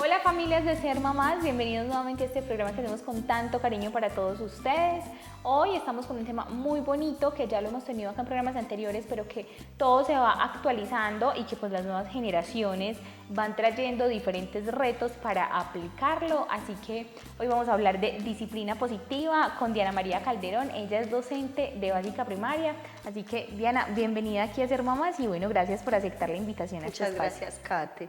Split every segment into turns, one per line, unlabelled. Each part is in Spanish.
Hola familias de Ser Mamás, bienvenidos nuevamente a este programa que hacemos con tanto cariño para todos ustedes. Hoy estamos con un tema muy bonito que ya lo hemos tenido acá en programas anteriores, pero que todo se va actualizando y que pues las nuevas generaciones van trayendo diferentes retos para aplicarlo. Así que hoy vamos a hablar de disciplina positiva con Diana María Calderón. Ella es docente de básica primaria. Así que Diana, bienvenida aquí a Ser Mamás y bueno, gracias por aceptar la invitación a este espacio.
Muchas gracias, Kate.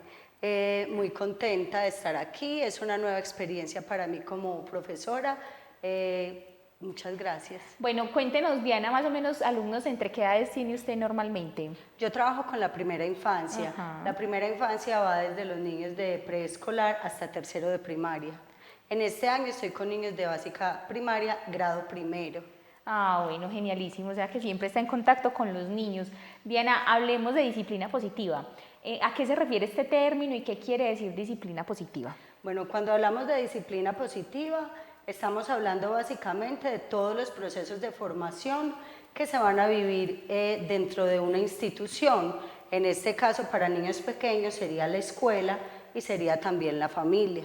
Muy contenta de estar aquí, es una nueva experiencia para mí como profesora. Muchas gracias.
Bueno, cuéntenos, Diana, más o menos alumnos, ¿entre qué edades tiene usted normalmente?
Yo trabajo con la primera infancia.
Ajá.
La primera infancia va desde los niños de preescolar hasta tercero de primaria. En este año estoy con niños de básica primaria, grado primero.
Ah, bueno, genialísimo, o sea que siempre está en contacto con los niños. Diana, hablemos de disciplina positiva. ¿A qué se refiere este término y qué quiere decir disciplina positiva?
Bueno, cuando hablamos de disciplina positiva, estamos hablando básicamente de todos los procesos de formación que se van a vivir dentro de una institución. En este caso, para niños pequeños sería la escuela y sería también la familia.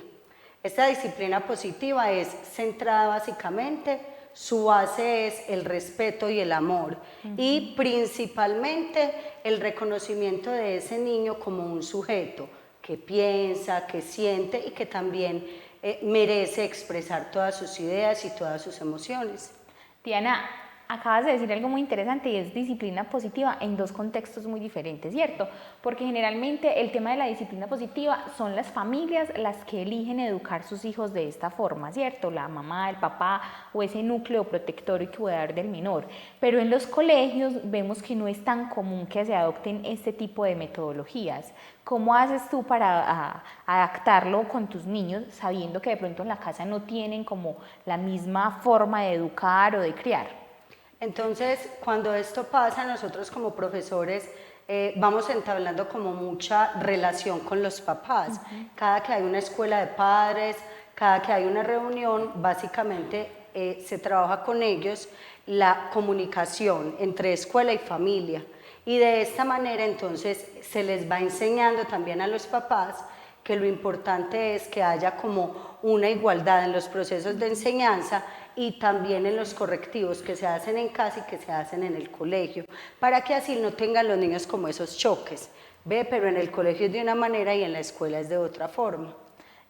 Esta disciplina positiva es centrada básicamente, su base es el respeto y el amor y principalmente el reconocimiento de ese niño como un sujeto que piensa, que siente y que también merece expresar todas sus ideas y todas sus emociones.
Diana, acabas de decir algo muy interesante y es disciplina positiva en dos contextos muy diferentes, ¿cierto? Porque generalmente el tema de la disciplina positiva son las familias las que eligen educar sus hijos de esta forma, ¿cierto? La mamá, el papá o ese núcleo protector y cuidador del menor. Pero en los colegios vemos que no es tan común que se adopten este tipo de metodologías. ¿Cómo haces tú para adaptarlo con tus niños sabiendo que de pronto en la casa no tienen como la misma forma de educar o de criar?
Entonces, cuando esto pasa, nosotros como profesores vamos entablando como mucha relación con los papás. Cada que hay una escuela de padres, cada que hay una reunión, básicamente se trabaja con ellos la comunicación entre escuela y familia. Y de esta manera entonces se les va enseñando también a los papás que lo importante es que haya como una igualdad en los procesos de enseñanza y también en los correctivos que se hacen en casa y que se hacen en el colegio, para que así no tengan los niños como esos choques, ¿ve? Pero en el colegio es de una manera y en la escuela es de otra forma.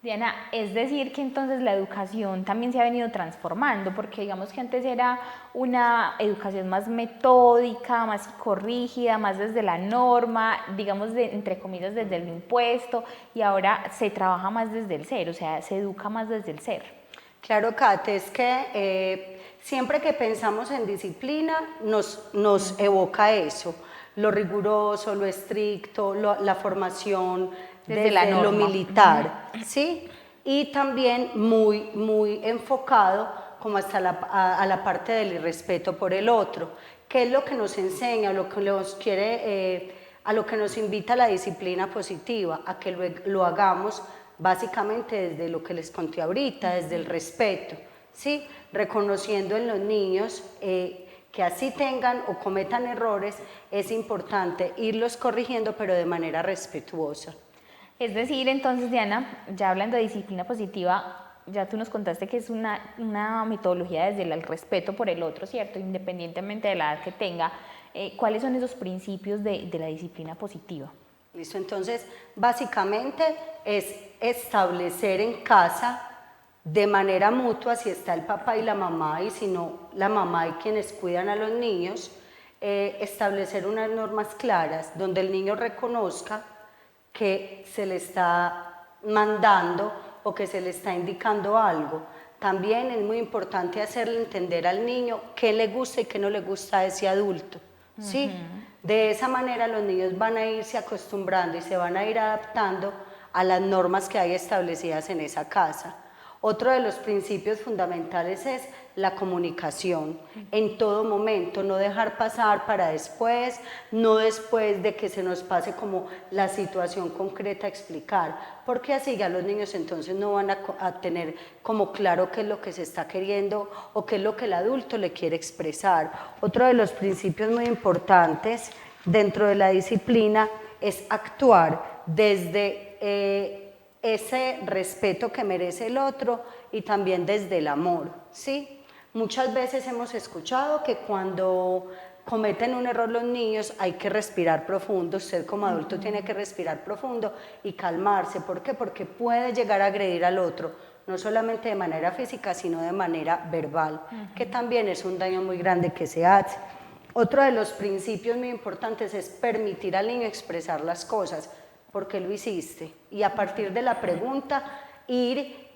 Diana, es decir que entonces la educación también se ha venido transformando, porque digamos que antes era una educación más metódica, más psicorrígida, más desde la norma, digamos entre comillas desde el impuesto, y ahora se trabaja más desde el ser, o sea, se educa más desde el ser.
Claro, Kate, es que siempre que pensamos en disciplina nos evoca eso, lo riguroso, lo estricto, la formación desde lo militar, ¿sí? Y también muy enfocado como hasta a la parte del irrespeto por el otro, que es lo que nos enseña, lo que nos quiere, a lo que nos invita la disciplina positiva, a que lo hagamos básicamente desde lo que les conté ahorita, desde el respeto, ¿sí? Reconociendo en los niños que así tengan o cometan errores, es importante irlos corrigiendo, pero de manera respetuosa.
Es decir, entonces, Diana, ya hablando de disciplina positiva, ya tú nos contaste que es una metodología desde el respeto por el otro, ¿cierto? Independientemente de la edad que tenga. ¿Cuáles son esos principios de la disciplina positiva?
Listo, entonces básicamente es establecer en casa de manera mutua, si está el papá y la mamá y si no la mamá y quienes cuidan a los niños, establecer unas normas claras donde el niño reconozca que se le está mandando o que se le está indicando algo. También es muy importante hacerle entender al niño qué le gusta y qué no le gusta a ese adulto, ¿sí? De esa manera los niños van a irse acostumbrando y se van a ir adaptando a las normas que hay establecidas en esa casa. Otro de los principios fundamentales es la comunicación en todo momento, no dejar pasar para después, no después de que se nos pase como la situación concreta a explicar, porque así ya los niños entonces no van a tener como claro qué es lo que se está queriendo o qué es lo que el adulto le quiere expresar. Otro de los principios muy importantes dentro de la disciplina es actuar desde ese respeto que merece el otro y también desde el amor, ¿sí? Muchas veces hemos escuchado que cuando cometen un error los niños hay que respirar profundo, usted como adulto tiene que respirar profundo y calmarse. ¿Por qué? Porque puede llegar a agredir al otro, no solamente de manera física, sino de manera verbal, que también es un daño muy grande que se hace. Otro de los principios muy importantes es permitir al niño expresar las cosas. ¿Por qué lo hiciste? Y a partir de la pregunta ir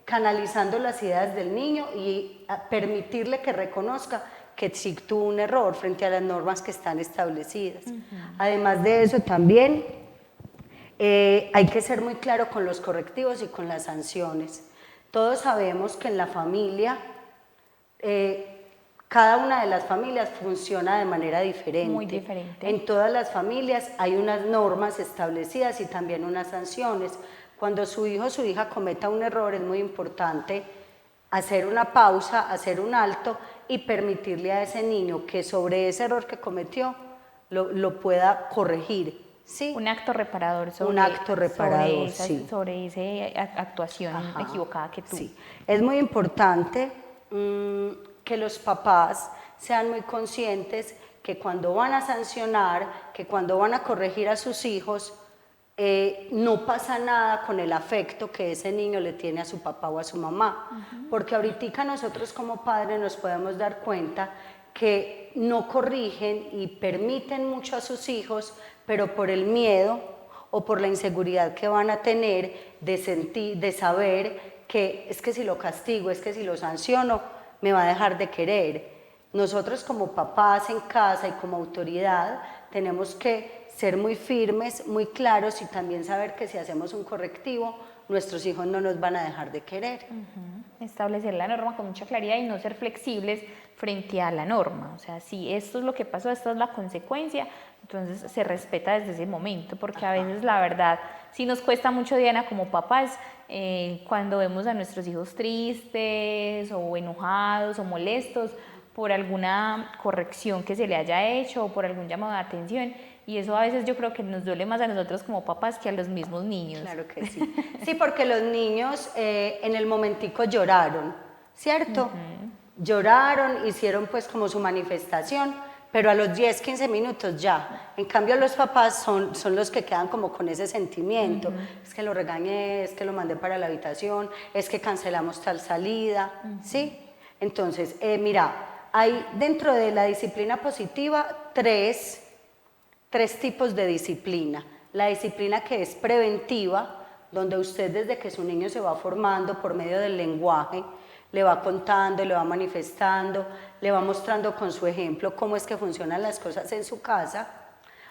canalizando las ideas del niño y permitirle que reconozca que existe un error frente a las normas que están establecidas. Además de eso también hay que ser muy claro con los correctivos y con las sanciones. Todos sabemos que en la familia cada una de las familias funciona de manera diferente.
Muy diferente.
En todas las familias hay unas normas establecidas y también unas sanciones. Cuando su hijo o su hija cometa un error es muy importante hacer una pausa, hacer un alto y permitirle a ese niño que sobre ese error que cometió lo pueda corregir. ¿Sí?
Un acto reparador sobre,
un acto reparador,
sobre esa actuación equivocada que tuvo.
Sí. Es muy importante que los papás sean muy conscientes que cuando van a sancionar, que cuando van a corregir a sus hijos, no pasa nada con el afecto que ese niño le tiene a su papá o a su mamá. Porque ahorita nosotros como padres nos podemos dar cuenta que no corrigen y permiten mucho a sus hijos, pero por el miedo o por la inseguridad que van a tener de sentir, de saber que es que si lo castigo, es que si lo sanciono, me va a dejar de querer. Nosotros como papás en casa y como autoridad tenemos que ser muy firmes, muy claros y también saber que si hacemos un correctivo, nuestros hijos no nos van a dejar de querer.
Establecer la norma con mucha claridad y no ser flexibles frente a la norma. O sea, si esto es lo que pasó, esto es la consecuencia, entonces se respeta desde ese momento, porque a veces la verdad sí nos cuesta mucho, Diana, como papás, cuando vemos a nuestros hijos tristes o enojados o molestos por alguna corrección que se le haya hecho o por algún llamado de atención. Y eso a veces yo creo que nos duele más a nosotros como papás que a los mismos niños.
Claro que sí. Sí, porque los niños en el momentico lloraron, ¿cierto? Lloraron, hicieron pues como su manifestación, pero a los 10, 15 minutos ya. En cambio los papás son los que quedan como con ese sentimiento. Es que lo regañé, es que lo mandé para la habitación, es que cancelamos tal salida, ¿sí? Entonces, mira, hay dentro de la disciplina positiva tres tipos de disciplina. La disciplina que es preventiva, donde usted desde que su niño se va formando por medio del lenguaje, le va contando, le va manifestando, le va mostrando con su ejemplo cómo es que funcionan las cosas en su casa.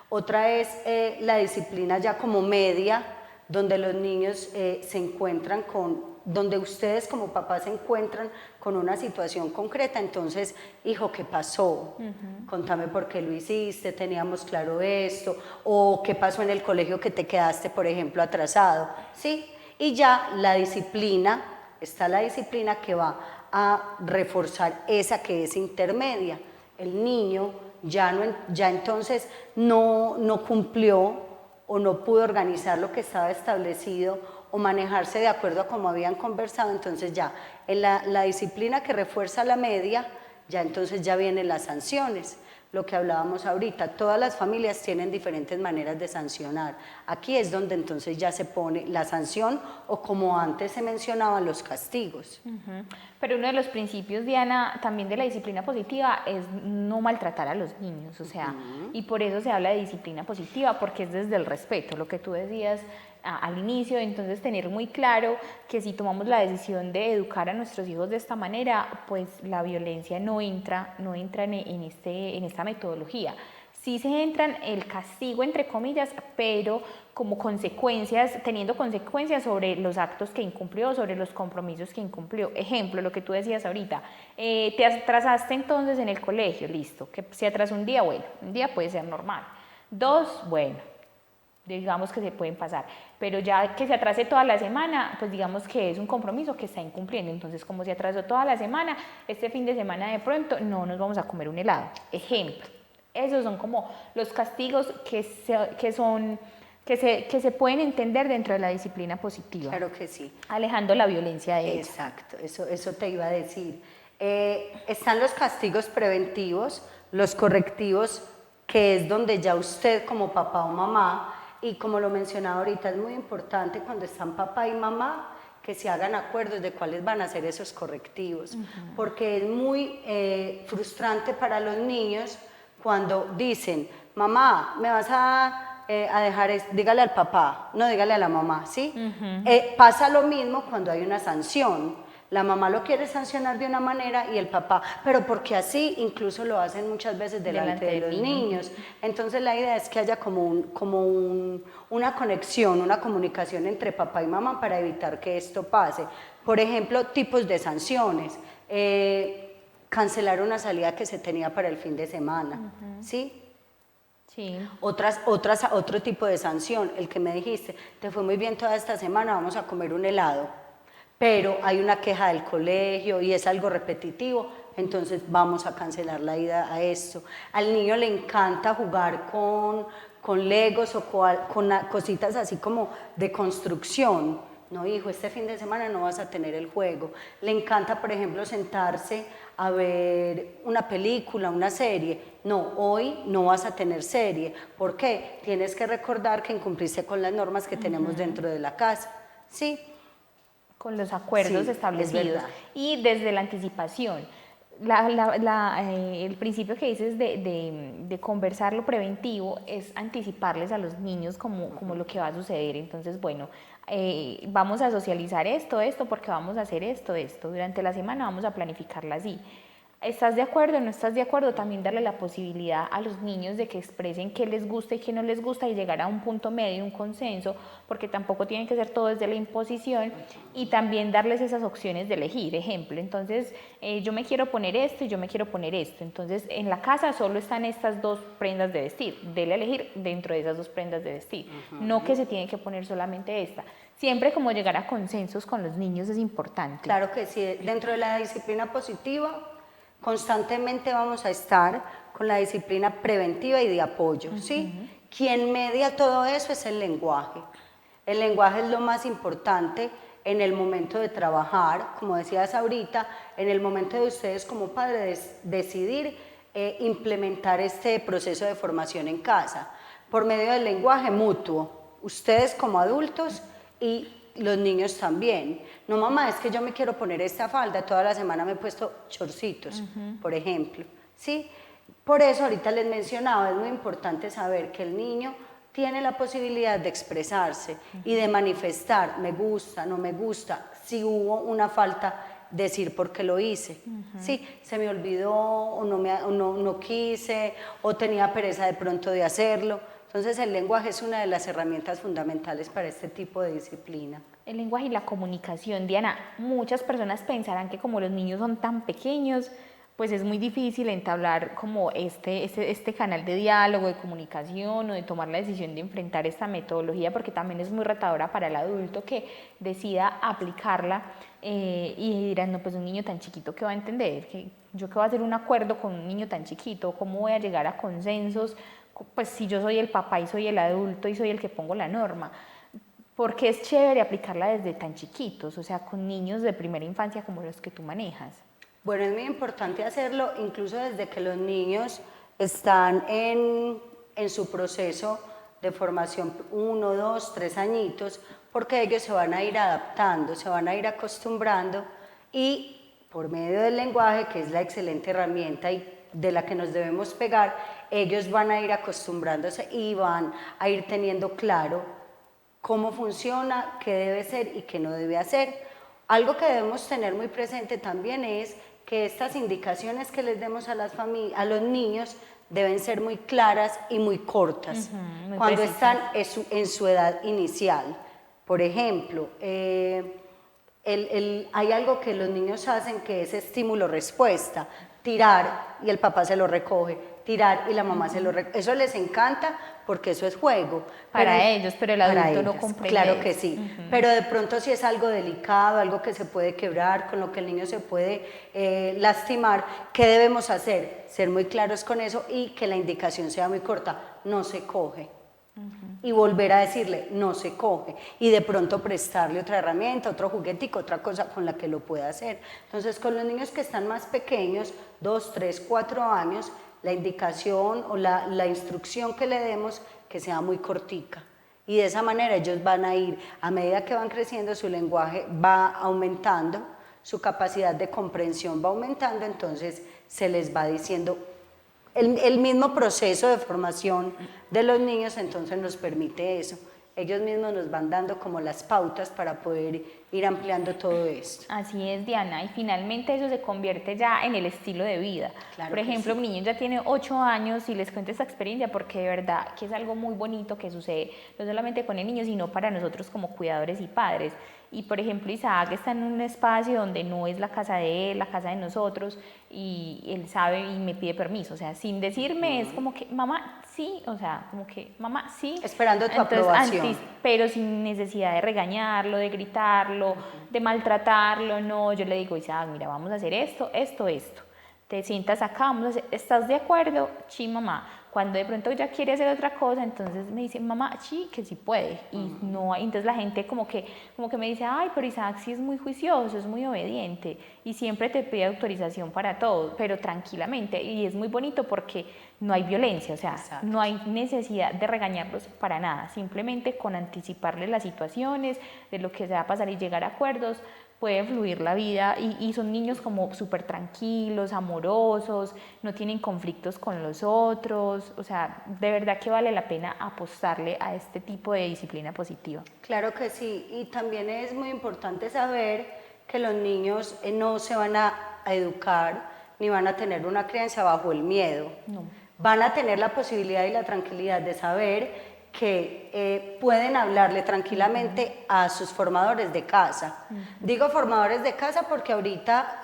Otra es la disciplina ya como media, donde los niños se encuentran donde ustedes como papás se encuentran con una situación concreta. Entonces, hijo, ¿qué pasó? Contame por qué lo hiciste, teníamos claro esto, o qué pasó en el colegio que te quedaste, por ejemplo, atrasado, ¿sí? Y ya la disciplina, está la disciplina que va a reforzar esa que es intermedia. El niño ya entonces no cumplió o no pudo organizar lo que estaba establecido o manejarse de acuerdo a como habían conversado. Entonces ya en la disciplina que refuerza la media, ya entonces ya vienen las sanciones. Lo que hablábamos ahorita, todas las familias tienen diferentes maneras de sancionar. Aquí es donde entonces ya se pone la sanción o, como antes se mencionaban, los castigos.
Pero uno de los principios, Diana, también de la disciplina positiva es no maltratar a los niños, o sea, y por eso se habla de disciplina positiva, porque es desde el respeto, lo que tú decías al inicio. Entonces tener muy claro que si tomamos la decisión de educar a nuestros hijos de esta manera, pues la violencia no entra en esta metodología. Sí se entra en el castigo, entre comillas, pero como consecuencias, teniendo consecuencias sobre los actos que incumplió, sobre los compromisos que incumplió. Ejemplo, lo que tú decías ahorita, te atrasaste entonces en el colegio, listo, que se atrasó un día, bueno, un día puede ser normal. 2, bueno, digamos que se pueden pasar, pero ya que se atrase toda la semana, pues digamos que es un compromiso que está incumpliendo. Entonces, como se atrasó toda la semana, este fin de semana de pronto no nos vamos a comer un helado. Ejemplo, esos son como los castigos que son que se pueden entender dentro de la disciplina positiva,
Claro que sí.
alejando la violencia de ella.
Exacto, eso te iba a decir. Están los castigos preventivos, los correctivos, que es donde ya usted como papá o mamá, y como lo mencionaba ahorita, es muy importante cuando están papá y mamá, que se hagan acuerdos de cuáles van a ser esos correctivos, porque es muy frustrante para los niños cuando dicen, mamá, me vas a dejar, dígale al papá, no dígale a la mamá, ¿sí? Pasa lo mismo cuando hay una sanción. La mamá lo quiere sancionar de una manera y el papá, pero porque así incluso lo hacen muchas veces delante de los niños. Entonces la idea es que haya una conexión, una comunicación entre papá y mamá para evitar que esto pase. Por ejemplo, tipos de sanciones. Cancelar una salida que se tenía para el fin de semana, ¿sí?
Sí.
Otro tipo de sanción, el que me dijiste, te fue muy bien toda esta semana, vamos a comer un helado, pero hay una queja del colegio y es algo repetitivo, entonces vamos a cancelar la ida a esto. Al niño le encanta jugar con legos o con cositas así como de construcción. No, hijo, este fin de semana no vas a tener el juego. Le encanta, por ejemplo, sentarse a ver una película, una serie. No, hoy no vas a tener serie. ¿Por qué? Tienes que recordar que incumpliste con las normas que tenemos dentro de la casa. ¿Sí?
Con los acuerdos
Sí,
establecidos y desde la anticipación. El principio que dices de conversar lo preventivo es anticiparles a los niños como lo que va a suceder. Entonces, bueno, vamos a socializar esto, porque vamos a hacer esto. Durante la semana vamos a planificarla así. ¿Estás de acuerdo o no estás de acuerdo? También darle la posibilidad a los niños de que expresen qué les gusta y qué no les gusta y llegar a un punto medio, un consenso, porque tampoco tiene que ser todo desde la imposición, y también darles esas opciones de elegir. Ejemplo, entonces yo me quiero poner esto y yo me quiero poner esto. Entonces en la casa solo están estas dos prendas de vestir, dele a elegir dentro de esas dos prendas de vestir, no que se tiene que poner solamente esta. Siempre como llegar a consensos con los niños es importante.
Claro que sí, dentro de la disciplina positiva constantemente vamos a estar con la disciplina preventiva y de apoyo, ¿sí? Quien media todo eso es el lenguaje. El lenguaje es lo más importante en el momento de trabajar, como decías ahorita, en el momento de ustedes como padres decidir implementar este proceso de formación en casa, por medio del lenguaje mutuo, ustedes como adultos y los niños también. No, mamá, es que yo me quiero poner esta falda, toda la semana me he puesto chorcitos, por ejemplo, ¿sí? Por eso ahorita les mencionaba, es muy importante saber que el niño tiene la posibilidad de expresarse y de manifestar, me gusta, no me gusta, si hubo una falta, decir por qué lo hice, ¿sí? Se me olvidó o no quise o tenía pereza de pronto de hacerlo. Entonces el lenguaje es una de las herramientas fundamentales para este tipo de disciplina.
El lenguaje y la comunicación. Diana, muchas personas pensarán que como los niños son tan pequeños, pues es muy difícil entablar como este canal de diálogo, de comunicación o de tomar la decisión de enfrentar esta metodología, porque también es muy retadora para el adulto que decida aplicarla y dirán, no, pues un niño tan chiquito que va a entender, que yo que voy a hacer un acuerdo con un niño tan chiquito, ¿cómo voy a llegar a consensos? Pues si yo soy el papá y soy el adulto y soy el que pongo la norma. Porque es chévere aplicarla desde tan chiquitos, o sea, con niños de primera infancia como los que tú manejas.
Bueno, es muy importante hacerlo incluso desde que los niños están en su proceso de formación 1, 2, 3 añitos, porque ellos se van a ir adaptando, se van a ir acostumbrando y por medio del lenguaje, que es la excelente herramienta y de la que nos debemos pegar, ellos van a ir acostumbrándose y van a ir teniendo claro cómo funciona, qué debe ser y qué no debe hacer. Algo que debemos tener muy presente también es que estas indicaciones que les demos a los niños deben ser muy claras y muy cortas, muy cuando precisas. Están en su edad inicial. Por ejemplo, hay algo que los niños hacen que es estímulo-respuesta, tirar y el papá se lo recoge, tirar y la mamá se lo recoge. Eso les encanta porque eso es juego.
Para ellos, pero el adulto no comprende.
Claro que sí, pero de pronto si es algo delicado, algo que se puede quebrar, con lo que el niño se puede lastimar, ¿qué debemos hacer? Ser muy claros con eso y que la indicación sea muy corta, no se coge. y volver a decirle, no se coge, y de pronto prestarle otra herramienta, otro juguetico, otra cosa con la que lo pueda hacer. Entonces, con los niños que están más pequeños, 2, 3, 4 años, la indicación o la instrucción que le demos que sea muy cortica. Y de esa manera ellos van a ir, a medida que van creciendo, su lenguaje va aumentando, su capacidad de comprensión va aumentando, entonces se les va diciendo el mismo proceso de formación de los niños, entonces nos permite eso. Ellos mismos nos van dando como las pautas para poder ir ampliando todo esto.
Así es, Diana, y finalmente eso se convierte ya en el estilo de vida.
Claro.
Por ejemplo, mi niño ya tiene 8 años y les cuento esta experiencia porque de verdad que es algo muy bonito que sucede, no solamente con el niño, sino para nosotros como cuidadores y padres. Y por ejemplo, Isaac está en un espacio donde no es la casa de él, la casa de nosotros, y él sabe y me pide permiso, o sea, sin decirme, es como que, mamá, sí, o sea, como que, mamá, sí.
Esperando tu aprobación.
Pero sin necesidad de regañarlo, de gritarlo, de maltratarlo, no, yo le digo, Isaac, mira, vamos a hacer esto, esto, esto. Te sientas acá, vamos a hacer, ¿estás de acuerdo? Sí, mamá. Cuando de pronto ya quiere hacer otra cosa, entonces me dice, mamá, sí, que sí puede. Y no, entonces la gente como que me dice, ay, pero Isaac sí es muy juicioso, es muy obediente y siempre te pide autorización para todo, pero tranquilamente. Y es muy bonito porque no hay violencia, o sea, exacto, no hay necesidad de regañarlos para nada, simplemente con anticiparles las situaciones, de lo que se va a pasar y llegar a acuerdos, puede fluir la vida y son niños como súper tranquilos, amorosos, no tienen conflictos con los otros, o sea, de verdad que vale la pena apostarle a este tipo de disciplina positiva.
Claro que sí, y también es muy importante saber que los niños no se van a educar ni van a tener una crianza bajo el miedo.
No.
Van a tener la posibilidad y la tranquilidad de saber que pueden hablarle tranquilamente a sus formadores de casa. Digo formadores de casa porque ahorita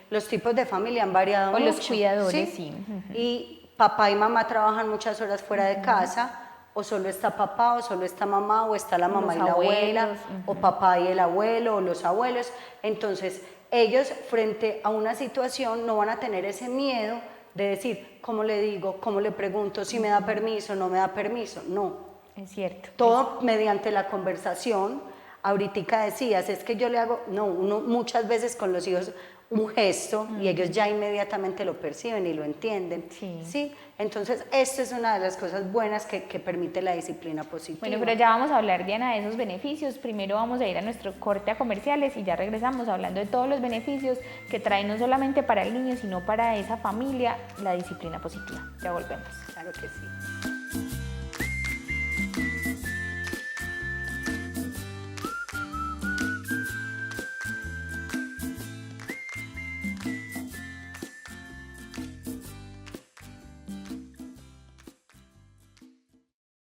los tipos de familia han variado mucho.
O los cuidadores, sí.
Y papá y mamá trabajan muchas horas fuera de casa, o solo está papá, o solo está mamá, o está la mamá y la abuela, o papá y el abuelo, o los abuelos. Entonces, ellos frente a una situación no van a tener ese miedo de decir, ¿cómo le digo? ¿Cómo le pregunto? ¿Si me da permiso? ¿No me da permiso? No.
Es cierto.
Todo mediante la conversación. Ahorita decías, es que yo le hago, no, uno muchas veces con los hijos un gesto y ellos ya inmediatamente lo perciben y lo entienden. Sí. Entonces, esto es una de las cosas buenas que permite la disciplina positiva.
Bueno, pero ya vamos a hablar, Diana, de esos beneficios. Primero vamos a ir a nuestro corte a comerciales y ya regresamos hablando de todos los beneficios que trae no solamente para el niño, sino para esa familia la disciplina positiva. Ya volvemos.
Claro que sí.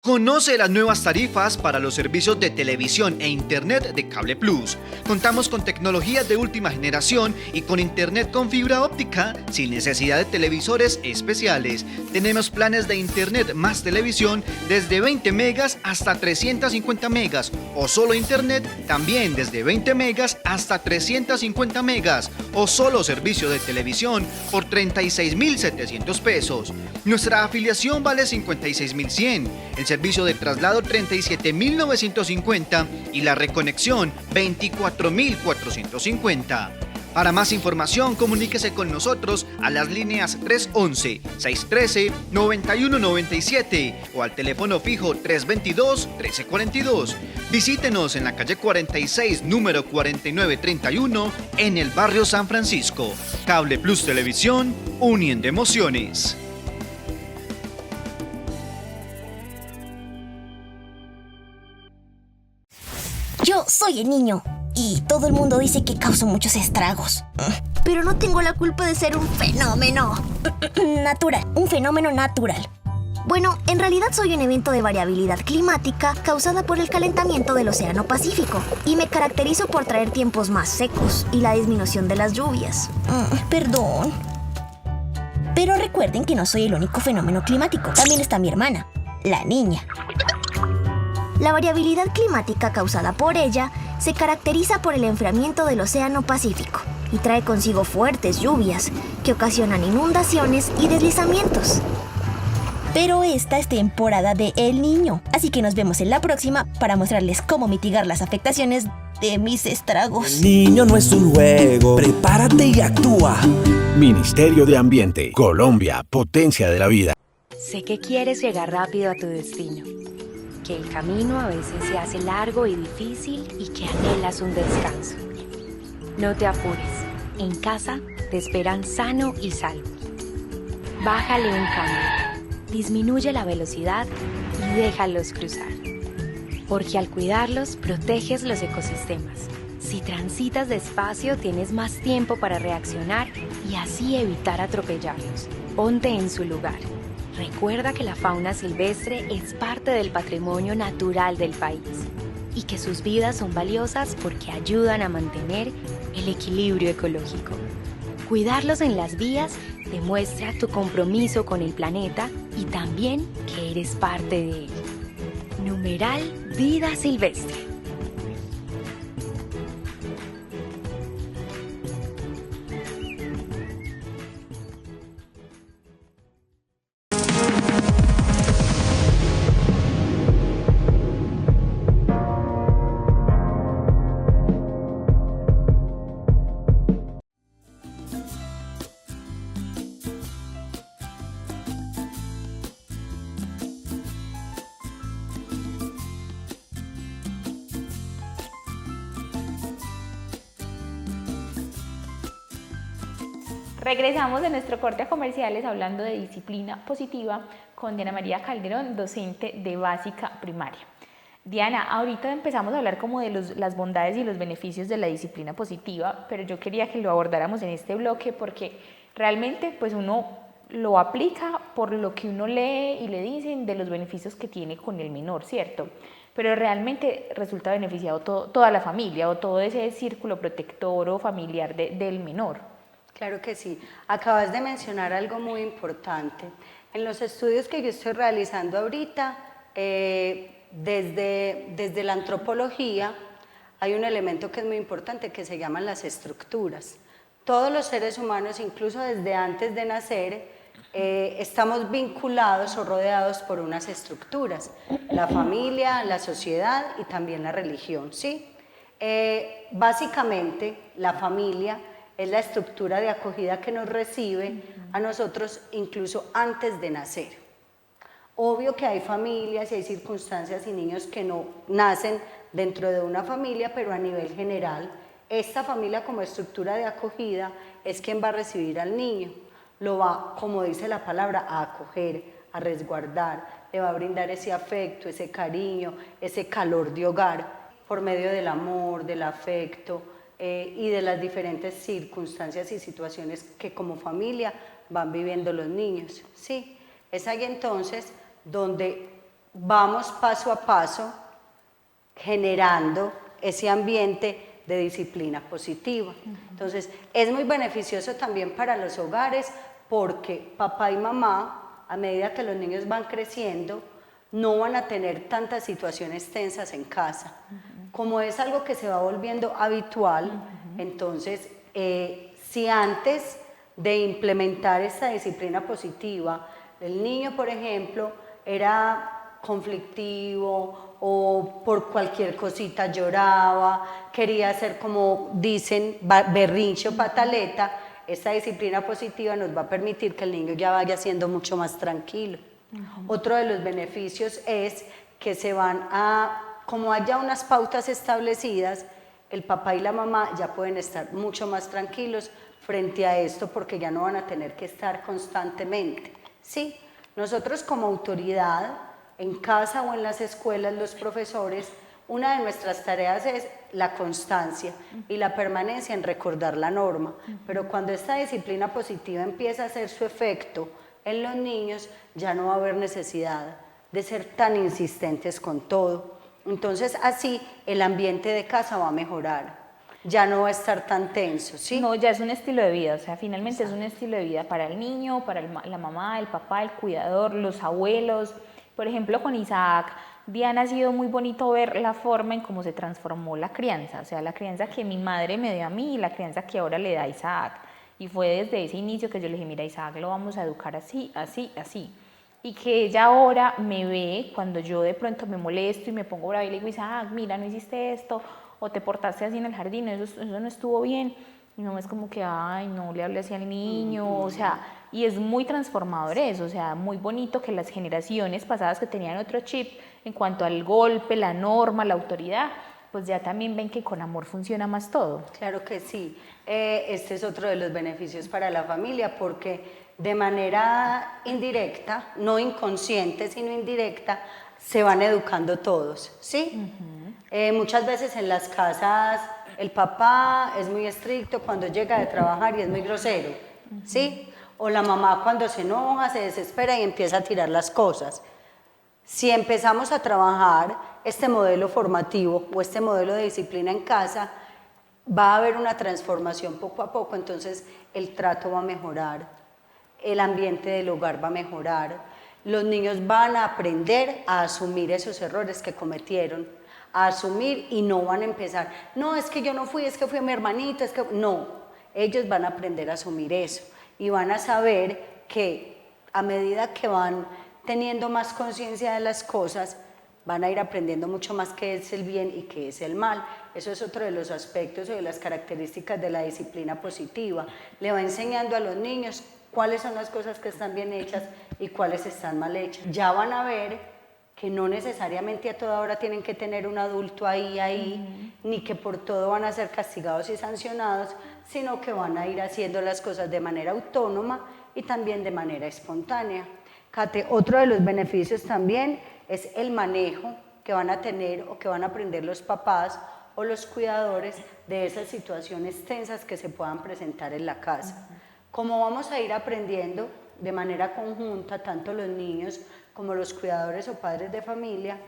Conoce las nuevas tarifas para los servicios de televisión e internet de Cable Plus. Contamos con tecnologías de última generación y con internet con fibra óptica sin necesidad de televisores especiales. Tenemos planes de internet más televisión desde 20 megas hasta 350 megas o solo internet también desde 20 megas hasta 350 megas o solo servicio de televisión por 36.700 pesos. Nuestra afiliación vale 56.100. El servicio de traslado 37.950 y la reconexión 24.450. Para más información, comuníquese con nosotros a las líneas 311-613-9197 o al teléfono fijo 322-1342. Visítenos en la calle 46, número 4931, en el barrio San Francisco. Cable Plus Televisión, uniendo emociones.
Yo soy el niño y todo el mundo dice que causo muchos estragos. Pero no tengo la culpa de ser un fenómeno natural, un fenómeno natural. Bueno, en realidad soy un evento de variabilidad climática causada por el calentamiento del Océano Pacífico y me caracterizo por traer tiempos más secos y la disminución de las lluvias. Perdón. Pero recuerden que no soy el único fenómeno climático. También está mi hermana, la niña. La variabilidad climática causada por ella se caracteriza por el enfriamiento del Océano Pacífico y trae consigo fuertes lluvias que ocasionan inundaciones y deslizamientos. Pero esta es temporada de El Niño, así que nos vemos en la próxima para mostrarles cómo mitigar las afectaciones de mis estragos.
El niño no es un juego, prepárate y actúa. Ministerio de Ambiente, Colombia, potencia de la vida.
Sé que quieres llegar rápido a tu destino, que el camino a veces se hace largo y difícil y que anhelas un descanso. No te apures, en casa te esperan sano y salvo. Bájale un cambio, disminuye la velocidad y déjalos cruzar. Porque al cuidarlos, proteges los ecosistemas. Si transitas despacio, tienes más tiempo para reaccionar y así evitar atropellarlos. Ponte en su lugar. Recuerda que la fauna silvestre es parte del patrimonio natural del país y que sus vidas son valiosas porque ayudan a mantener el equilibrio ecológico. Cuidarlos en las vías demuestra tu compromiso con el planeta y también que eres parte de él. Numeral Vida Silvestre.
Regresamos de nuestro corte a comerciales hablando de disciplina positiva con Diana María Calderón, docente de básica primaria. Diana, ahorita empezamos a hablar como de las bondades y los beneficios de la disciplina positiva, pero yo quería que lo abordáramos en este bloque porque realmente pues uno lo aplica por lo que uno lee y le dicen de los beneficios que tiene con el menor, ¿cierto? Pero realmente resulta beneficiado toda la familia o todo ese círculo protector o familiar del menor.
Claro que sí. Acabas de mencionar algo muy importante. En los estudios que yo estoy realizando ahorita, desde la antropología, hay un elemento que es muy importante que se llaman las estructuras. Todos los seres humanos, incluso desde antes de nacer, estamos vinculados o rodeados por unas estructuras. La familia, la sociedad y también la religión, ¿sí? Básicamente, la familia es la estructura de acogida que nos recibe a nosotros incluso antes de nacer. Obvio que hay familias y hay circunstancias y niños que no nacen dentro de una familia, pero a nivel general, esta familia como estructura de acogida es quien va a recibir al niño. Lo va, como dice la palabra, a acoger, a resguardar, le va a brindar ese afecto, ese cariño, ese calor de hogar, por medio del amor, del afecto, y de las diferentes circunstancias y situaciones que como familia van viviendo los niños. Sí, es ahí entonces donde vamos paso a paso generando ese ambiente de disciplina positiva. Entonces, es muy beneficioso también para los hogares porque papá y mamá, a medida que los niños van creciendo, no van a tener tantas situaciones tensas en casa. Como es algo que se va volviendo habitual, entonces, si antes de implementar esta disciplina positiva, el niño, por ejemplo, era conflictivo o por cualquier cosita lloraba, quería hacer como dicen, berrinche o pataleta, esta disciplina positiva nos va a permitir que el niño ya vaya siendo mucho más tranquilo. Otro de los beneficios es que se van a, como haya unas pautas establecidas, el papá y la mamá ya pueden estar mucho más tranquilos frente a esto porque ya no van a tener que estar constantemente. Sí, nosotros como autoridad, en casa o en las escuelas, los profesores, una de nuestras tareas es la constancia y la permanencia en recordar la norma, pero cuando esta disciplina positiva empieza a hacer su efecto en los niños, ya no va a haber necesidad de ser tan insistentes con todo. Entonces, así el ambiente de casa va a mejorar, ya no va a estar tan tenso, ¿sí?
No, ya es un estilo de vida, o sea, finalmente es un estilo de vida para el niño, para la mamá, el papá, el cuidador, los abuelos. Por ejemplo, con Isaac, Diana, ha sido muy bonito ver la forma en cómo se transformó la crianza, o sea, la crianza que mi madre me dio a mí y la crianza que ahora le da a Isaac. Y fue desde ese inicio que yo le dije, mira, Isaac, lo vamos a educar así, así, así. y que ella ahora me ve cuando yo de pronto me molesto y me pongo brava y le digo, Isaac, mira, no hiciste esto, o te portaste así en el jardín, eso no estuvo bien. Mi mamá es como que, ay, no le hablé así al niño, o sea, y es muy transformador eso, o sea, muy bonito que las generaciones pasadas que tenían otro chip en cuanto al golpe, la norma, la autoridad, pues ya también ven que con amor funciona más todo.
Claro que sí. Este es otro de los beneficios para la familia porque de manera indirecta, no inconsciente, sino indirecta, se van educando todos, ¿sí? Muchas veces en las casas el papá es muy estricto cuando llega de trabajar y es muy grosero, ¿sí? O la mamá cuando se enoja, se desespera y empieza a tirar las cosas. Si empezamos a trabajar este modelo formativo o este modelo de disciplina en casa, va a haber una transformación poco a poco, entonces el trato va a mejorar, el ambiente del hogar va a mejorar, los niños van a aprender a asumir esos errores que cometieron, a asumir y no van a empezar, no, es que yo no fui, es que fue mi hermanito, es que no, ellos van a aprender a asumir eso y van a saber que a medida que van teniendo más conciencia de las cosas, van a ir aprendiendo mucho más qué es el bien y qué es el mal. Eso es otro de los aspectos o de las características de la disciplina positiva. Le va enseñando a los niños cuáles son las cosas que están bien hechas y cuáles están mal hechas. Ya van a ver que no necesariamente a toda hora tienen que tener un adulto ahí, ni que por todo van a ser castigados y sancionados, sino que van a ir haciendo las cosas de manera autónoma y también de manera espontánea. Kate, otro de los beneficios también es el manejo que van a tener o que van a aprender los papás o los cuidadores de esas situaciones tensas que se puedan presentar en la casa. Como vamos a ir aprendiendo de manera conjunta, tanto los niños como los cuidadores o padres de familia,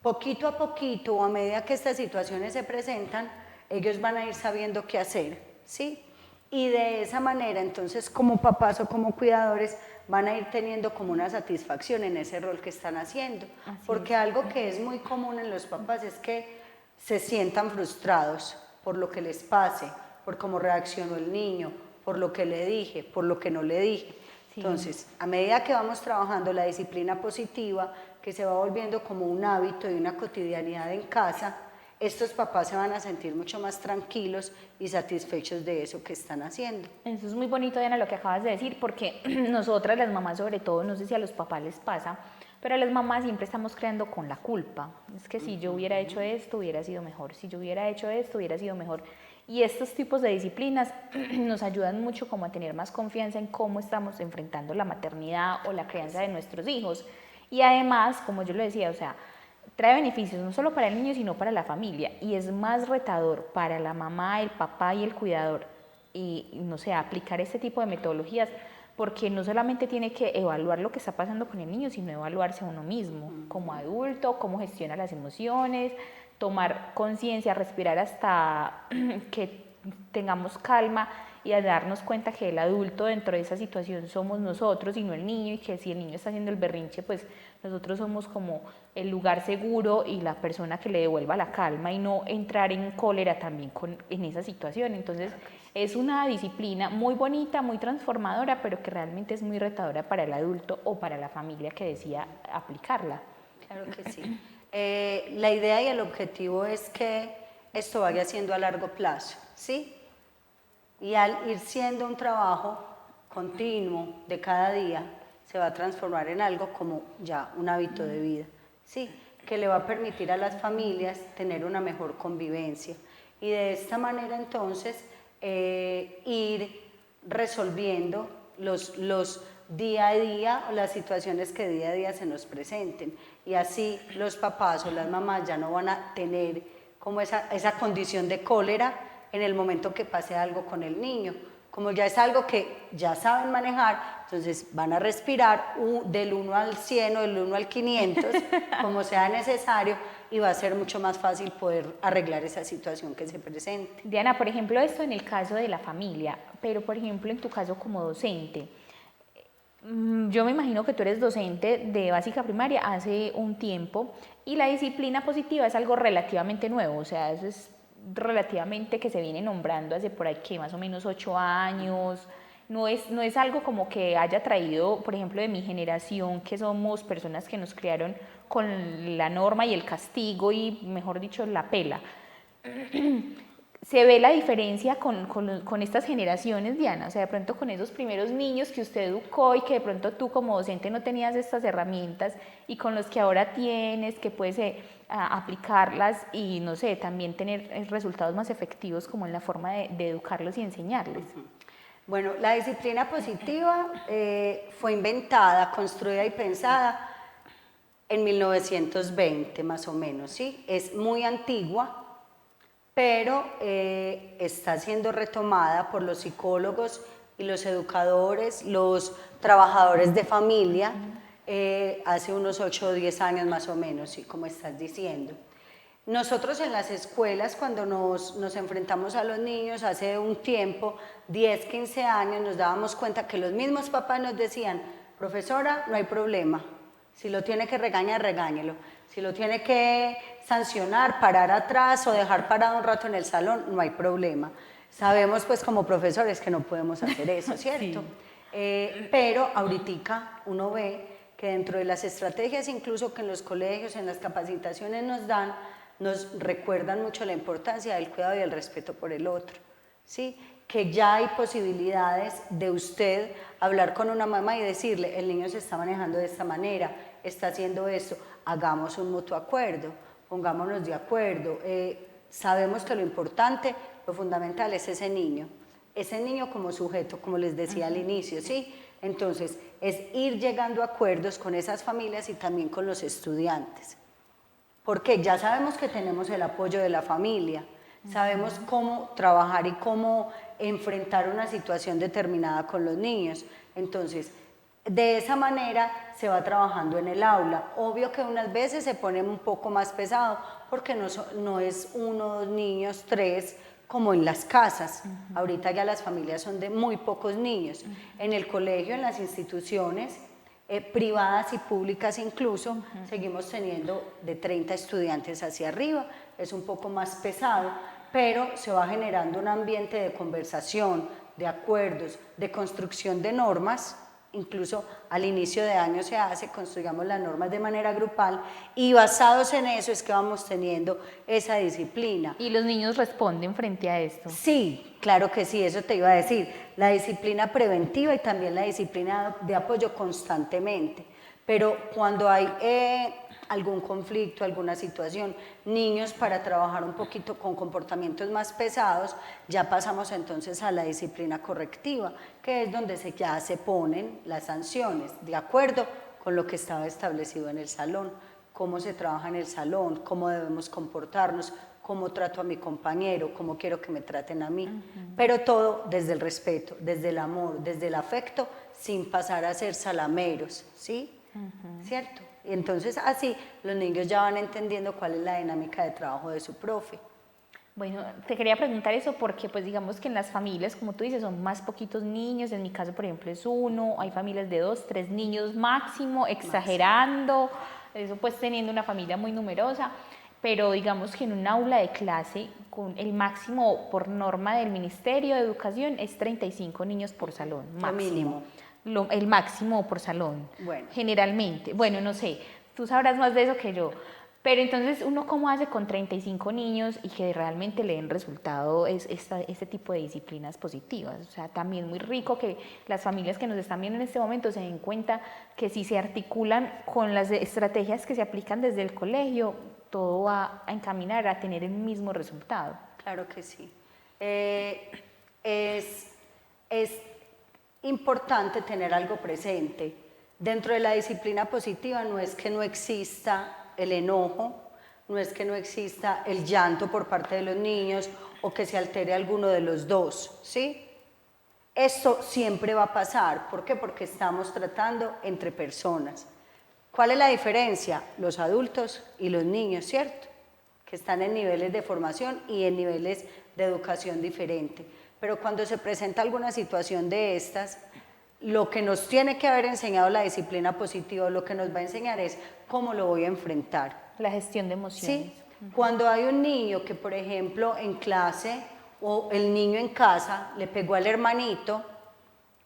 poquito a poquito o a medida que estas situaciones se presentan, ellos van a ir sabiendo qué hacer, ¿sí? Y de esa manera, entonces, como papás o como cuidadores, van a ir teniendo como una satisfacción en ese rol que están haciendo. Porque algo que es muy común en los papás es que se sientan frustrados por lo que les pase, por cómo reaccionó el niño, por lo que le dije, por lo que no le dije. Entonces, a medida que vamos trabajando la disciplina positiva, que se va volviendo como un hábito y una cotidianidad en casa, estos papás se van a sentir mucho más tranquilos y satisfechos de eso que están haciendo.
Eso es muy bonito, Diana, lo que acabas de decir, porque nosotras, las mamás sobre todo, no sé si a los papás les pasa, pero a las mamás siempre estamos creando con la culpa. Es que si yo hubiera hecho esto, hubiera sido mejor. Si yo hubiera hecho esto, hubiera sido mejor. Y estos tipos de disciplinas nos ayudan mucho como a tener más confianza en cómo estamos enfrentando la maternidad o la crianza de nuestros hijos. Y además, como yo lo decía, o sea, trae beneficios no solo para el niño, sino para la familia. Y es más retador para la mamá, el papá y el cuidador, y no sé, aplicar este tipo de metodologías, porque no solamente tiene que evaluar lo que está pasando con el niño, sino evaluarse a uno mismo, como adulto, cómo gestiona las emociones, tomar conciencia, respirar hasta que tengamos calma y a darnos cuenta que el adulto dentro de esa situación somos nosotros y no el niño, y que si el niño está haciendo el berrinche, pues nosotros somos como el lugar seguro y la persona que le devuelva la calma, y no entrar en cólera también en esa situación. Entonces es una disciplina muy bonita, muy transformadora, pero que realmente es muy retadora para el adulto o para la familia que decida aplicarla.
Claro que sí. La idea y el objetivo es que esto vaya siendo a largo plazo, ¿sí? Y al ir siendo un trabajo continuo de cada día, se va a transformar en algo como ya un hábito de vida, ¿sí? Que le va a permitir a las familias tener una mejor convivencia. Y de esta manera entonces ir resolviendo los día a día o las situaciones que día a día se nos presenten. Y así los papás o las mamás ya no van a tener como esa condición de cólera en el momento que pase algo con el niño. Como ya es algo que ya saben manejar, entonces van a respirar del 1 al 100 o del 1 al 500, como sea necesario, y va a ser mucho más fácil poder arreglar esa situación que se presente.
Diana, por ejemplo, esto en el caso de la familia, pero por ejemplo en tu caso como docente, yo me imagino que tú eres docente de básica primaria hace un tiempo, y la disciplina positiva es algo relativamente nuevo, o sea, eso es relativamente que se viene nombrando hace por ahí que más o menos 8 años, no es algo como que haya traído, por ejemplo, de mi generación, que somos personas que nos criaron con la norma y el castigo y, mejor dicho, la pela. Se ve la diferencia con estas generaciones, Diana, o sea, de pronto con esos primeros niños que usted educó y que de pronto tú como docente no tenías estas herramientas y con los que ahora tienes, que puedes aplicarlas y, no sé, también tener resultados más efectivos como en la forma de educarlos y enseñarles.
Bueno, la disciplina positiva fue inventada, construida y pensada en 1920 más o menos, ¿sí? Es muy antigua, pero está siendo retomada por los psicólogos y los educadores, los trabajadores de familia, hace unos 8 o 10 años más o menos, ¿sí? Como estás diciendo. Nosotros en las escuelas, cuando nos enfrentamos a los niños hace un tiempo, 10, 15 años, nos dábamos cuenta que los mismos papás nos decían, profesora, no hay problema, si lo tiene que regañar, regáñelo. Si lo tiene que sancionar, parar atrás o dejar parado un rato en el salón, no hay problema. Sabemos pues como profesores que no podemos hacer eso, ¿cierto? Sí. Pero ahorita uno ve que dentro de las estrategias, incluso que en los colegios, en las capacitaciones nos recuerdan mucho la importancia del cuidado y el respeto por el otro, ¿sí? Que ya hay posibilidades de usted hablar con una mamá y decirle, el niño se está manejando de esta manera, está haciendo esto, hagamos un mutuo acuerdo, pongámonos de acuerdo. Sabemos que lo importante, lo fundamental es ese niño como sujeto, como les decía al inicio, ¿sí? Entonces, es ir llegando a acuerdos con esas familias y también con los estudiantes. Porque ya sabemos que tenemos el apoyo de la familia, sabemos cómo trabajar y cómo enfrentar una situación determinada con los niños. Entonces, de esa manera se va trabajando en el aula. Obvio que unas veces se pone un poco más pesado porque no es 1, 2 niños, 3 como en las casas. Ahorita ya las familias son de muy pocos niños. En el colegio, en las instituciones privadas y públicas incluso, seguimos teniendo de 30 estudiantes hacia arriba. Es un poco más pesado, pero se va generando un ambiente de conversación, de acuerdos, de construcción de normas. Incluso al inicio de año construyamos las normas de manera grupal y basados en eso es que vamos teniendo esa disciplina.
¿Y los niños responden frente a esto?
Sí, claro que sí, eso te iba a decir. La disciplina preventiva y también la disciplina de apoyo constantemente. Pero cuando hay algún conflicto, alguna situación, niños para trabajar un poquito con comportamientos más pesados, ya pasamos entonces a la disciplina correctiva, que es donde ya se ponen las sanciones, de acuerdo con lo que estaba establecido en el salón, cómo se trabaja en el salón, cómo debemos comportarnos, cómo trato a mi compañero, cómo quiero que me traten a mí, pero todo desde el respeto, desde el amor, desde el afecto, sin pasar a ser salameros, ¿sí? ¿Cierto? Y entonces así los niños ya van entendiendo cuál es la dinámica de trabajo de su profe.
Bueno, te quería preguntar eso porque pues digamos que en las familias, como tú dices, son más poquitos niños, en mi caso por ejemplo es 1, hay familias de 2, 3 niños máximo, exagerando, eso pues teniendo una familia muy numerosa, pero digamos que en un aula de clase, con el máximo por norma del Ministerio de Educación es 35 niños por salón, máximo.
Mínimo.
El máximo por salón,
bueno.
Generalmente. Bueno, no sé, tú sabrás más de eso que yo. Pero entonces, ¿uno cómo hace con 35 niños y que realmente le den resultado este tipo de disciplinas positivas? O sea, también muy rico que las familias que nos están viendo en este momento se den cuenta que si se articulan con las estrategias que se aplican desde el colegio, todo va a encaminar a tener el mismo resultado.
Claro que sí. Es importante tener algo presente. Dentro de la disciplina positiva no es que no exista el enojo, no es que no exista el llanto por parte de los niños o que se altere alguno de los dos, ¿sí? Esto siempre va a pasar. ¿Por qué? Porque estamos tratando entre personas. ¿Cuál es la diferencia? Los adultos y los niños, ¿cierto? Que están en niveles de formación y en niveles de educación diferente. Pero cuando se presenta alguna situación de estas, lo que nos tiene que haber enseñado la disciplina positiva, lo que nos va a enseñar es cómo lo voy a enfrentar.
La gestión de emociones.
¿Sí? Cuando hay un niño que, por ejemplo, en clase o el niño en casa le pegó al hermanito,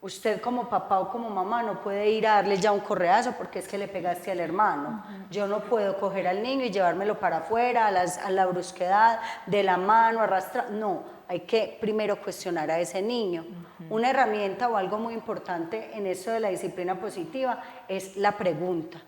Usted como papá o como mamá no puede ir a darle ya un correazo porque es que le pegaste al hermano. Yo no puedo coger al niño y llevármelo para afuera a la brusquedad, de la mano, arrastrar. No, hay que primero cuestionar a ese niño. Una herramienta o algo muy importante en esto de la disciplina positiva es la pregunta.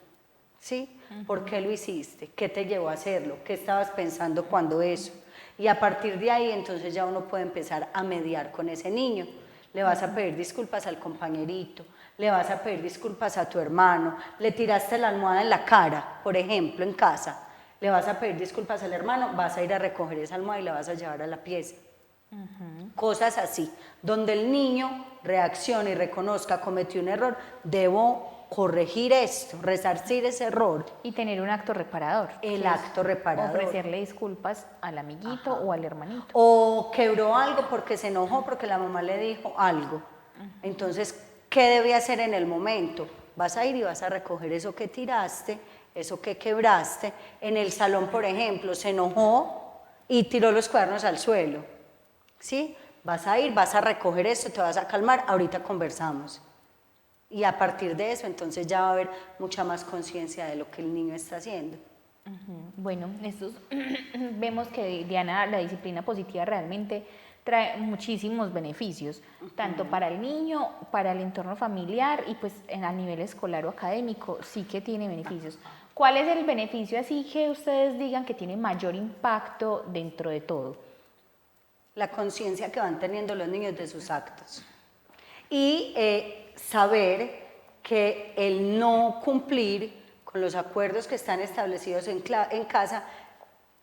¿Sí? ¿Por qué lo hiciste? ¿Qué te llevó a hacerlo? ¿Qué estabas pensando cuando eso? Y a partir de ahí entonces ya uno puede empezar a mediar con ese niño. Le vas a pedir disculpas al compañerito, le vas a pedir disculpas a tu hermano, le tiraste la almohada en la cara, por ejemplo, en casa, le vas a pedir disculpas al hermano, vas a ir a recoger esa almohada y la vas a llevar a la pieza. Cosas así, donde el niño reaccione y reconozca, cometí un error, debo corregir esto, resarcir ese error.
Y tener un acto reparador.
El acto reparador.
Ofrecerle disculpas al amiguito o al hermanito.
O quebró algo porque se enojó, porque la mamá le dijo algo. Entonces, ¿qué debe hacer en el momento? Vas a ir y vas a recoger eso que tiraste, eso que quebraste. En el salón, por ejemplo, se enojó y tiró los cuadernos al suelo. ¿Sí? Vas a ir, vas a recoger esto, te vas a calmar, ahorita conversamos. Y a partir de eso, entonces ya va a haber mucha más conciencia de lo que el niño está haciendo.
Bueno, vemos que, Diana, la disciplina positiva realmente trae muchísimos beneficios, tanto para el niño, para el entorno familiar y pues a nivel escolar o académico sí que tiene beneficios. ¿Cuál es el beneficio así que ustedes digan que tiene mayor impacto dentro de todo?
La conciencia que van teniendo los niños de sus actos. Y saber que el no cumplir con los acuerdos que están establecidos en casa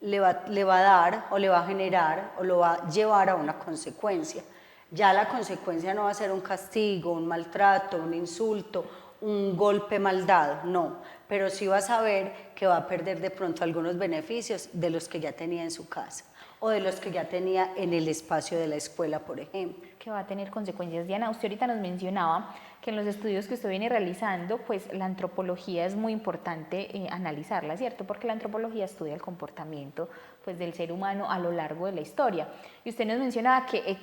le va a dar o le va a generar o lo va a llevar a una consecuencia. Ya la consecuencia no va a ser un castigo, un maltrato, un insulto, un golpe mal dado, no, pero sí va a saber que va a perder de pronto algunos beneficios de los que ya tenía en su casa o de los que ya tenía en el espacio de la escuela, por ejemplo.
Que va a tener consecuencias. Diana, usted ahorita nos mencionaba que en los estudios que usted viene realizando, pues la antropología es muy importante analizarla, ¿cierto? Porque la antropología estudia el comportamiento pues, del ser humano a lo largo de la historia. Y usted nos mencionaba que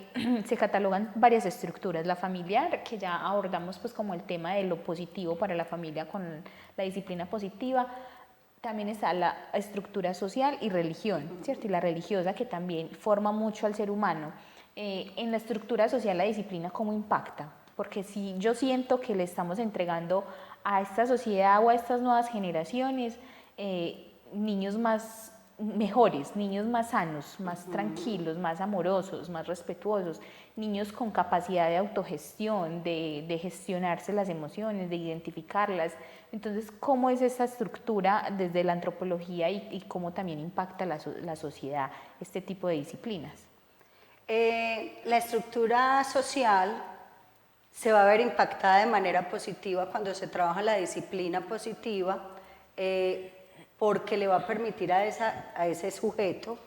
se catalogan varias estructuras. La familiar, que ya abordamos pues como el tema de lo positivo para la familia con la disciplina positiva. También está la estructura social y religión, ¿cierto? Y la religiosa, que también forma mucho al ser humano. En la estructura social, la disciplina, ¿cómo impacta? Porque si yo siento que le estamos entregando a esta sociedad o a estas nuevas generaciones niños mejores, niños más sanos, más tranquilos, más amorosos, más respetuosos, niños con capacidad de autogestión, de gestionarse las emociones, de identificarlas. Entonces, ¿cómo es esa estructura desde la antropología y cómo también impacta la sociedad este tipo de disciplinas?
La estructura social se va a ver impactada de manera positiva cuando se trabaja la disciplina positiva, porque le va a permitir a ese sujeto,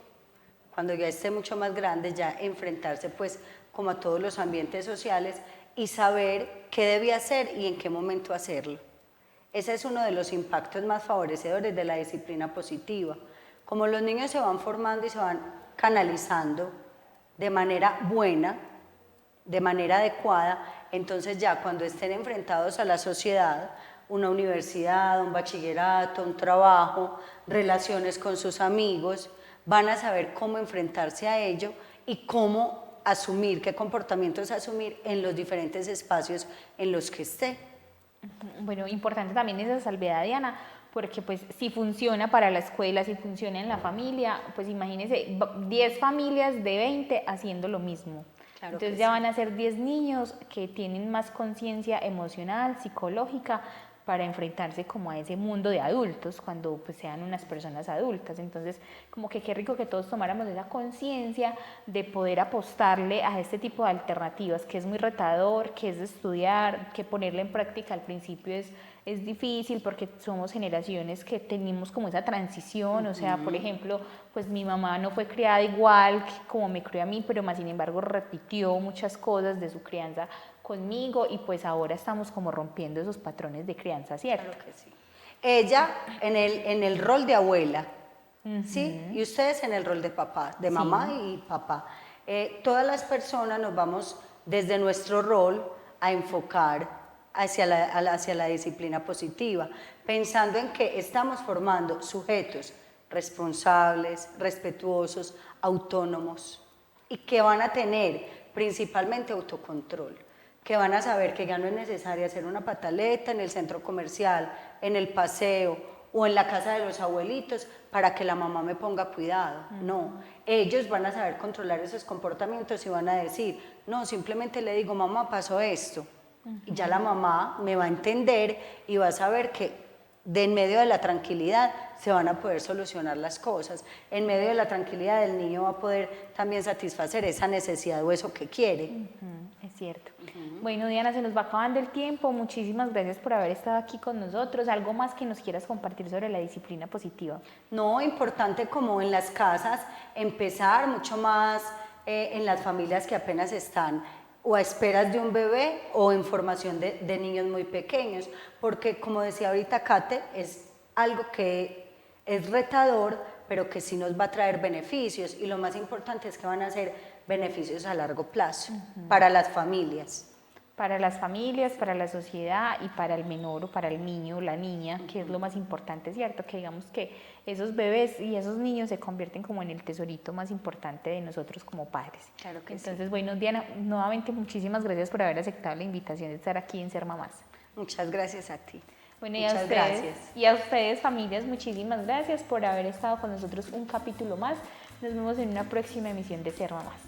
cuando ya esté mucho más grande, ya enfrentarse pues como a todos los ambientes sociales y saber qué debe hacer y en qué momento hacerlo. Ese es uno de los impactos más favorecedores de la disciplina positiva. Como los niños se van formando y se van canalizando de manera buena, de manera adecuada, entonces ya cuando estén enfrentados a la sociedad, una universidad, un bachillerato, un trabajo, relaciones con sus amigos, van a saber cómo enfrentarse a ello y cómo asumir, qué comportamientos asumir en los diferentes espacios en los que esté.
Bueno, importante también esa salvedad, Diana, porque pues si funciona para la escuela, si funciona en la familia, pues imagínense 10 familias de 20 haciendo lo mismo. Claro. Entonces ya van a ser 10 niños que tienen más conciencia emocional, psicológica, para enfrentarse como a ese mundo de adultos cuando pues sean unas personas adultas. Entonces como que qué rico que todos tomáramos esa conciencia de poder apostarle a este tipo de alternativas, que es muy retador, que es de estudiar, que ponerla en práctica al principio es difícil porque somos generaciones que tenemos como esa transición, o sea, por ejemplo, pues mi mamá no fue criada igual como me crió a mí, pero más sin embargo repitió muchas cosas de su crianza conmigo y pues ahora estamos como rompiendo esos patrones de crianza, ¿cierto?
Claro que sí. Ella en el rol de abuela, ¿sí? Y ustedes en el rol de papá, de mamá y papá. Todas las personas nos vamos desde nuestro rol a enfocar hacia la disciplina positiva, pensando en que estamos formando sujetos responsables, respetuosos, autónomos y que van a tener principalmente autocontrol, que van a saber que ya no es necesario hacer una pataleta en el centro comercial, en el paseo o en la casa de los abuelitos para que la mamá me ponga cuidado. No, ellos van a saber controlar esos comportamientos y van a decir, no, simplemente le digo, mamá, pasó esto. Y ya la mamá me va a entender y va a saber que en medio de la tranquilidad se van a poder solucionar las cosas. En medio de la tranquilidad el niño va a poder también satisfacer esa necesidad o eso que quiere.
Es cierto. Bueno, Diana, se nos va acabando el tiempo. Muchísimas gracias por haber estado aquí con nosotros. ¿Algo más que nos quieras compartir sobre la disciplina positiva?
No, importante como en las casas, empezar mucho más en las familias que apenas están o a esperas de un bebé o en formación de niños muy pequeños, porque como decía ahorita Kate, es algo que es retador, pero que sí nos va a traer beneficios y lo más importante es que van a ser beneficios a largo plazo para las familias.
Para las familias, para la sociedad y para el menor o para el niño o la niña, que es lo más importante, ¿cierto? Que digamos que esos bebés y esos niños se convierten como en el tesorito más importante de nosotros como padres.
Claro que
Entonces,
sí.
bueno, Diana, nuevamente muchísimas gracias por haber aceptado la invitación de estar aquí en Ser Mamás.
Muchas gracias a ti.
Bueno, y
Muchas gracias.
Y a ustedes, familias, muchísimas gracias por haber estado con nosotros un capítulo más. Nos vemos en una próxima emisión de Ser Mamás.